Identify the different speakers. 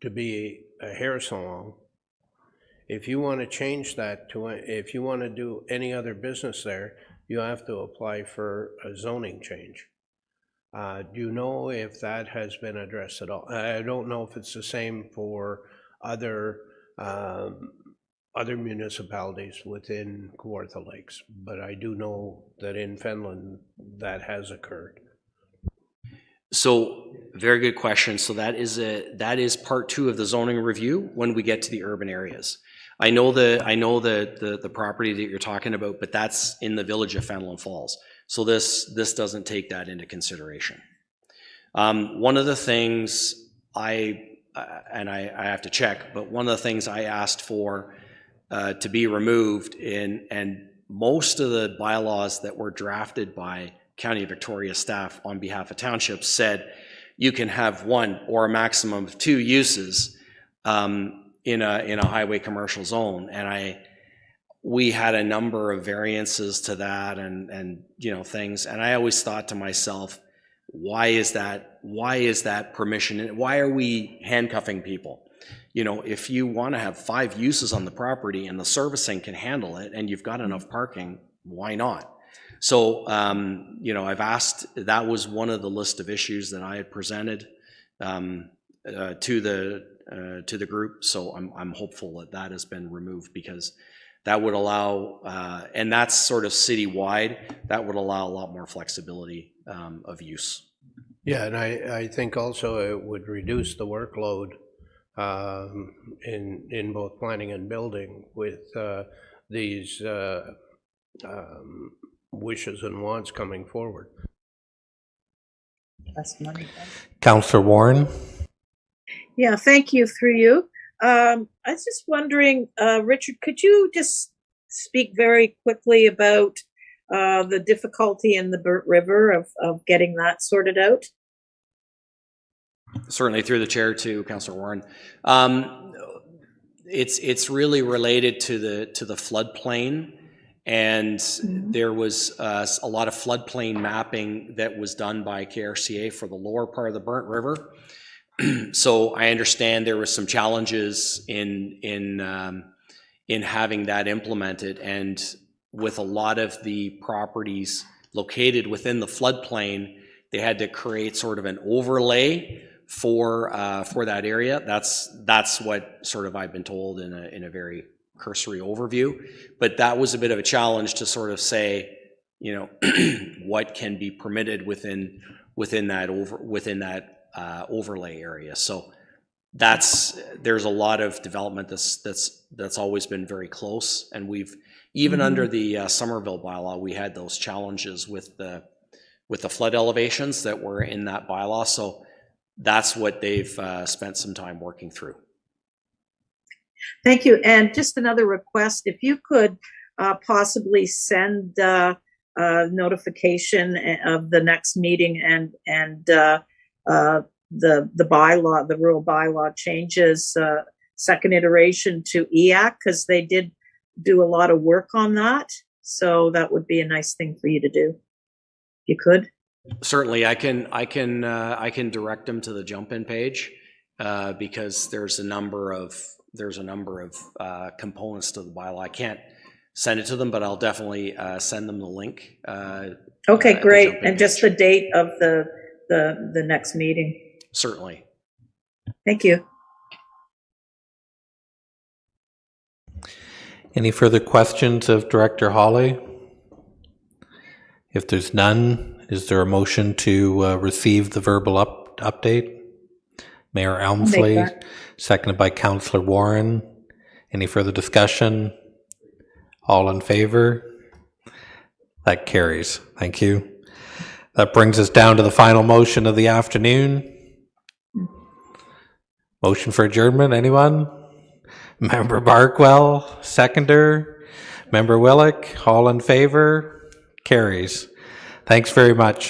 Speaker 1: to be a hair salon. If you want to change that to, if you want to do any other business there, you have to apply for a zoning change. Do you know if that has been addressed at all? I don't know if it's the same for other other municipalities within Kawartha Lakes, but I do know that in Finland that has occurred.
Speaker 2: So, very good question. So that is part 2 of the zoning review when we get to the urban areas. I know the property that you're talking about, but that's in the village of Fenelon Falls. So this doesn't take that into consideration. One of the things I have to check, but one of the things I asked for to be removed and most of the bylaws that were drafted by County of Victoria staff on behalf of townships said you can have 1 or a maximum of 2 uses in a highway commercial zone, and we had a number of variances to that and you know things, and I always thought to myself, why is that permission, and why are we handcuffing people? You know, if you want to have 5 uses on the property and the servicing can handle it and you've got enough parking, why not? So you know, I've asked, that was one of the list of issues that I had presented to the group. So I'm hopeful that has been removed, because that would allow, and that's sort of citywide, that would allow a lot more flexibility of use.
Speaker 1: Yeah, and I think also it would reduce the workload in both planning and building with these wishes and wants coming forward.
Speaker 3: That's money.
Speaker 4: Councillor Warren.
Speaker 3: Yeah, thank you. Through you. I was just wondering, Richard, could you just speak very quickly about the difficulty in the Burnt River of getting that sorted out?
Speaker 2: Certainly, through the chair to Councillor Warren. It's really related to the floodplain, and there was a lot of floodplain mapping that was done by KRCA for the lower part of the Burnt River. So I understand there was some challenges in having that implemented, and with a lot of the properties located within the floodplain, they had to create sort of an overlay for that area. That's what sort of I've been told in a very cursory overview. But that was a bit of a challenge to sort of say, you know, what can be permitted within that overlay area. So there's a lot of development that's always been very close, and we've even under the Somerville bylaw, we had those challenges with the flood elevations that were in that bylaw. So that's what they've spent some time working through.
Speaker 3: Thank you. And just another request, if you could possibly send notification of the next meeting and the bylaw, the rural bylaw changes, second iteration to EAC, because they did do a lot of work on that. So that would be a nice thing for you to do, if you could.
Speaker 2: Certainly, I can direct them to the jump-in page because there's a number of components to the bylaw. I can't send it to them, but I'll definitely send them the link.
Speaker 3: Okay, great. And page. Just the date of the next meeting.
Speaker 2: Certainly.
Speaker 3: Thank you.
Speaker 4: Any further questions of Director Hawley? If there's none, is there a motion to receive the verbal update? Mayor Elmsley, seconded by Councillor Warren. Any further discussion? All in favor? That carries. Thank you. That brings us down to the final motion of the afternoon. Motion for adjournment, anyone? Member Barkwell, seconder. Member Willick, all in favor? Carries. Thanks very much.